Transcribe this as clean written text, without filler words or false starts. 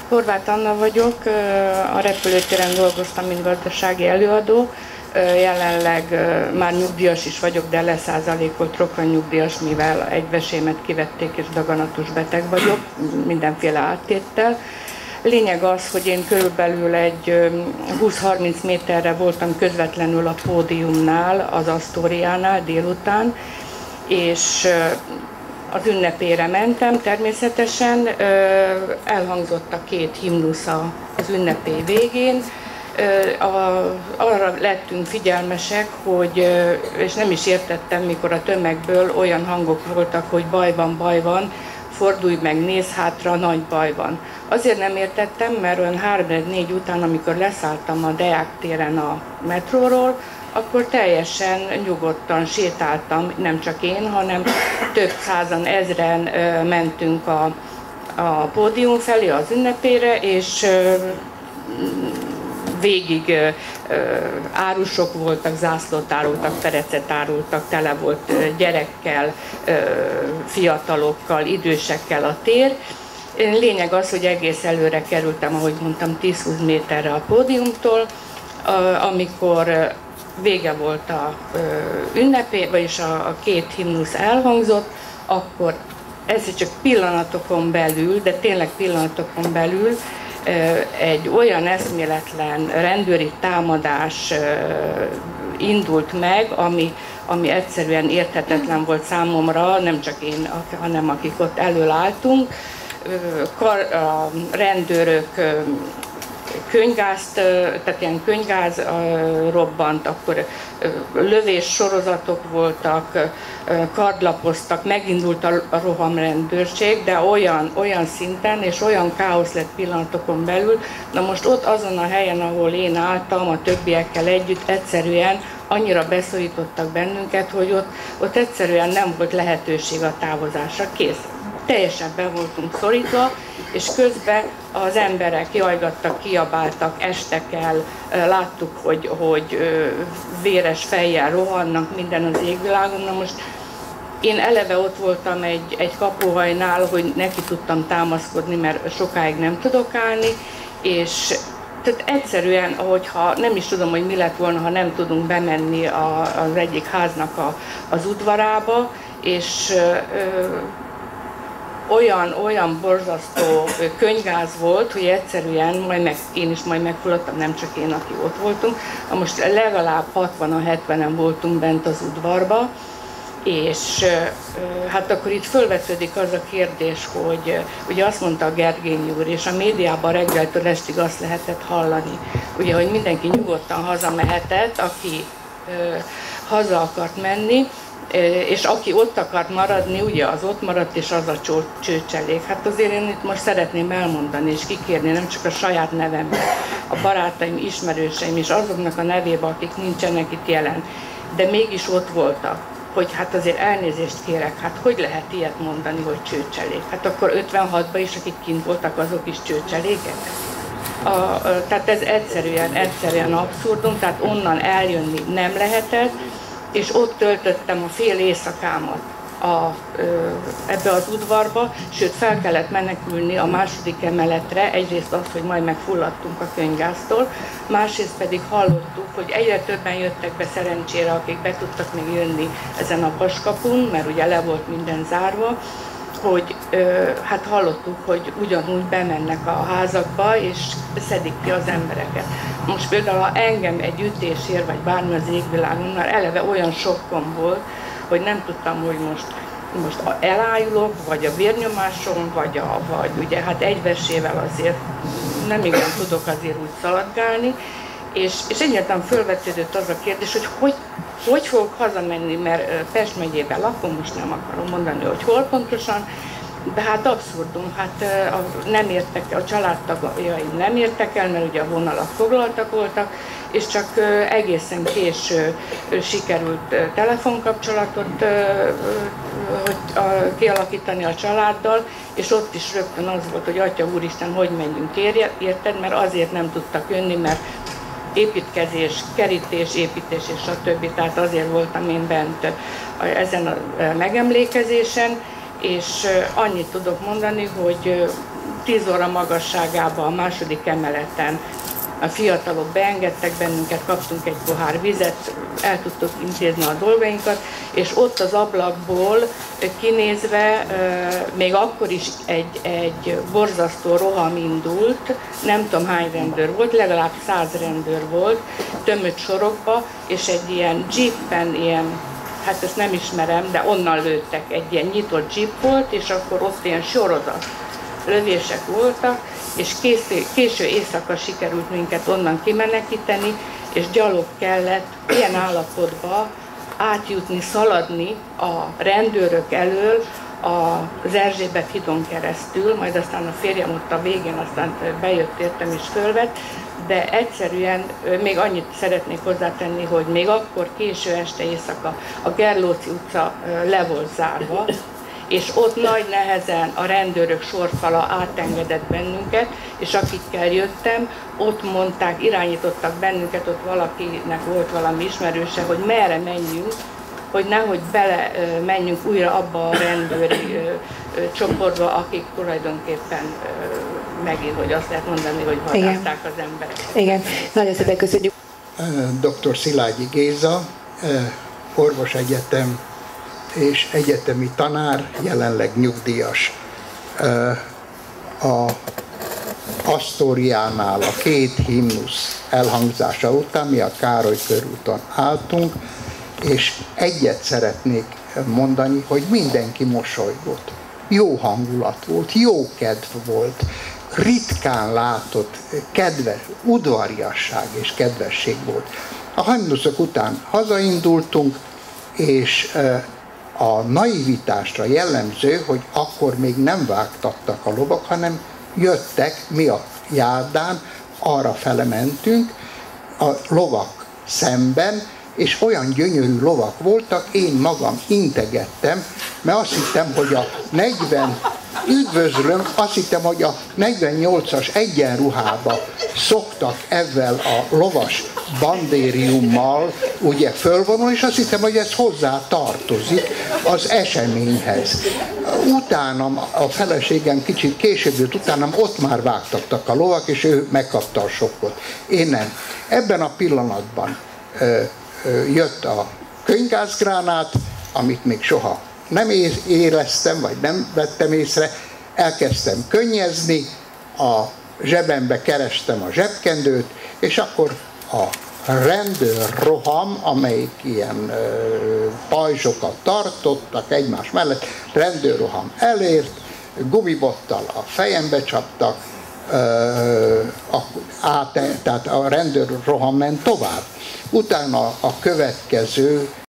Horváth Anna vagyok, a repülőtéren dolgoztam, mint gazdasági előadó. Jelenleg már nyugdíjas is vagyok, de leszázalékolt rokon-nyugdíjas, mivel egy vesémet kivették és daganatos beteg vagyok, mindenféle áttéttel. Lényeg az, hogy én körülbelül egy 20-30 méterre voltam közvetlenül a pódiumnál, az Asztóriánál délután, és az ünnepére mentem természetesen, elhangzott a két himnusz az ünnepé végén. Arra lettünk figyelmesek, hogy, és nem is értettem, mikor a tömegből olyan hangok voltak, hogy baj van, fordulj meg, nézz hátra, nagy baj van. Azért nem értettem, mert olyan 3-4 után, amikor leszálltam a Deák téren a metróról, akkor teljesen nyugodtan sétáltam, nem csak én, hanem több százan, ezren mentünk a pódium felé az ünnepére, és végig árusok voltak, zászlót árultak, perecet árultak, tele volt gyerekkel, fiatalokkal, idősekkel a tér. Lényeg az, hogy egész előre kerültem, ahogy mondtam, 10-20 méterre a pódiumtól, amikor vége volt a ünnepé, vagyis a két himnusz elhangzott, akkor ez csak pillanatokon belül, de tényleg pillanatokon belül egy olyan eszméletlen rendőri támadás indult meg, ami egyszerűen érthetetlen volt számomra, nem csak én, hanem akik ott elől álltunk. A rendőrök könygázt, tehát ilyen könygáz robbant, akkor lövés sorozatok voltak, kardlapoztak, megindult a rohamrendőrség, de olyan szinten és olyan káosz lett pillanatokon belül. Na most ott azon a helyen, ahol én álltam, a többiekkel együtt egyszerűen annyira beszorítottak bennünket, hogy ott egyszerűen nem volt lehetőség a távozásra. Kész. Teljesen be voltunk szorítva, és közben az emberek jajgattak, kiabáltak, estek el, láttuk, hogy véres fejjel rohannak minden az égvilágon. Na most én eleve ott voltam egy kapuhajnál, hogy neki tudtam támaszkodni, mert sokáig nem tudok állni, és tehát egyszerűen, ahogyha nem is tudom, hogy mi lett volna, ha nem tudunk bemenni az egyik háznak az udvarába, és olyan borzasztó könygáz volt, hogy egyszerűen én is megfulladtam, nem csak én, aki ott voltunk. Most legalább 60-70-en voltunk bent az udvarba, és hát akkor itt fölvetődik az a kérdés, hogy ugye azt mondta a Gergényi úr, és a médiában reggeltől estig azt lehetett hallani, ugye, hogy mindenki nyugodtan hazamehetett, aki haza akart menni, és aki ott akart maradni, ugye az ott maradt, és az a csőcselék. Hát azért én itt most szeretném elmondani és kikérni, nem csak a saját nevemben, a barátaim, ismerőseim és azoknak a nevébe, akik nincsenek itt jelen, de mégis ott voltak, hogy hát azért elnézést kérek, hát hogy lehet ilyet mondani, hogy csőcselék? Hát akkor 56-ban is, akik kint voltak, azok is csőcselékek? Tehát ez egyszerűen abszurdum, tehát onnan eljönni nem lehetett, és ott töltöttem a fél éjszakámat ebbe az udvarba, sőt fel kellett menekülni a második emeletre, egyrészt az, hogy majd megfulladtunk a könyvgáztól, másrészt pedig hallottuk, hogy egyre többen jöttek be szerencsére, akik be tudtak még jönni ezen a vaskapun, mert ugye le volt minden zárva, hogy hát hallottuk, hogy ugyanúgy bemennek a házakba, és szedik ki az embereket. Most például, ha engem egy ütés ér, vagy bármi az égvilágon, már eleve olyan sokkom volt, hogy nem tudtam, hogy most elájulok, vagy a vérnyomásom, vagy ugye hát egy vesével azért nem igen tudok azért úgy szaladgálni, és egyáltalán fölvetődött az a kérdés, hogy fogok hazamenni, mert Pest megyében lakom, most nem akarom mondani, hogy hol pontosan, de hát abszurdum, hát nem értek, a családtagjaim nem értek el, mert ugye a vonalak foglaltak voltak, és csak egészen késő sikerült telefonkapcsolatot kialakítani a családdal, és ott is rögtön az volt, hogy Atya Úristen, hogy menjünk, érted, mert azért nem tudtak jönni, mert építkezés, kerítés, építés és a többi, tehát azért voltam én bent ezen a megemlékezésen, és annyit tudok mondani, hogy 10 óra magasságában a második emeleten a fiatalok beengedtek bennünket, kaptunk egy pohár vizet, el tudtuk intézni a dolgainkat, és ott az ablakból kinézve még akkor is egy borzasztó roham indult, nem tudom hány rendőr volt, legalább 100 rendőr volt, tömött sorokba, és egy ilyen jeepen, hát ezt nem ismerem, de onnan lőttek, egy ilyen nyitott jeep volt, és akkor ott ilyen sorozat lövések voltak, és késő éjszaka sikerült minket onnan kimenekíteni, és gyalog kellett ilyen állapotba átjutni, szaladni a rendőrök elől az Erzsébet hídon keresztül, majd aztán a férjem ott a végén aztán bejött értem és fölvett, de egyszerűen még annyit szeretnék hozzátenni, hogy még akkor késő este éjszaka a Gerlóci utca le volt zárva, és ott nagy nehezen a rendőrök sorfala átengedett bennünket, és akikkel jöttem, ott mondták, irányítottak bennünket, ott valakinek volt valami ismerőse, hogy merre menjünk, hogy nehogy bele menjünk újra abba a rendőri csoportba, akik tulajdonképpen megint, hogy azt lehet mondani, hogy vadázták az embereket. Igen, nagyon szépen köszönjük. Dr. Szilágyi Géza, orvosegyetem és egyetemi tanár, jelenleg nyugdíjas. A Asztóriánál a 2 himnusz elhangzása után mi a Károly körúton álltunk, és egyet szeretnék mondani, hogy mindenki mosolygott. Jó hangulat volt, jó kedv volt, ritkán látott kedves, udvariasság és kedvesség volt. A himnuszok után hazaindultunk, és a naivitásra jellemző, hogy akkor még nem vágtattak a lovak, hanem jöttek, mi a járdán, arra fele mentünk, a lovak szemben, és olyan gyönyörű lovak voltak, én magam integettem, mert azt hittem, hogy a 40, üdvözlöm, azt hittem, hogy a 48-as egyenruhába szoktak ezzel a lovas bandériummal ugye fölvonulni, és azt hittem, hogy ez hozzá tartozik az eseményhez. Utánam, a feleségem kicsit később jött, utánam ott már vágtattak a lovak, és ő megkapta a sokkot. Én nem. Ebben a pillanatban jött a könygázgránát, amit még soha nem éreztem, vagy nem vettem észre, elkezdtem könnyezni, a zsebembe kerestem a zsebkendőt, és akkor a rendőrroham, amelyik ilyen pajzsokat tartottak egymás mellett, rendőrroham elért, gumibottal a fejembe csaptak, tehát a rendőrroham ment tovább. Utána a következő